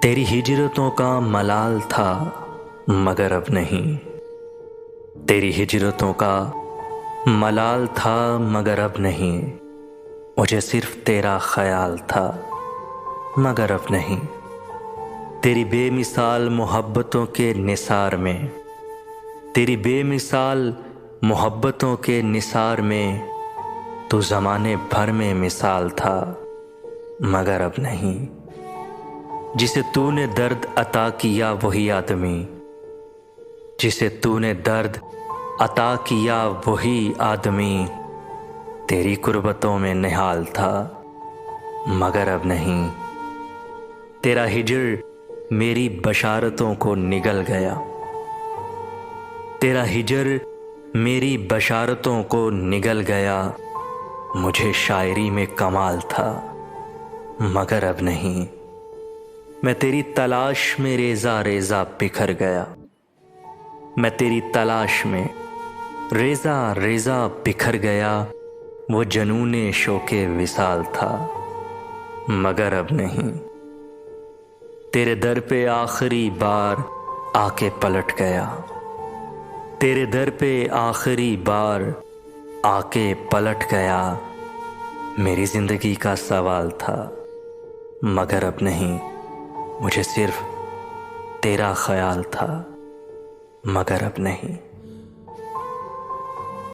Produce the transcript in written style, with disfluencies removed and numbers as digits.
तेरी हिजरतों का मलाल था मगर अब नहीं। तेरी हिजरतों का मलाल था मगर अब नहीं। मुझे सिर्फ तेरा ख्याल था मगर अब नहीं। तेरी बेमिसाल मोहब्बतों के निसार में, तेरी बेमिसाल मोहब्बतों के निसार में तू ज़माने भर में मिसाल था मगर अब नहीं। जिसे तूने दर्द अता किया वही आदमी, जिसे तूने दर्द अता किया वही आदमी तेरी कुर्बतों में निहाल था मगर अब नहीं। तेरा हिजर मेरी बशारतों को निगल गया, तेरा हिजर मेरी बशारतों को निगल गया। मुझे शायरी में कमाल था मगर अब नहीं। मैं तेरी तलाश में रेजा रेजा बिखर गया, मैं तेरी तलाश में रेजा रेजा बिखर गया। वो जनूने शोके विसाल था मगर अब नहीं। तेरे दर पे आखिरी बार आके पलट गया, तेरे दर पे आखिरी बार आके पलट गया। मेरी जिंदगी का सवाल था मगर अब नहीं। मुझे सिर्फ तेरा ख्याल था मगर अब नहीं।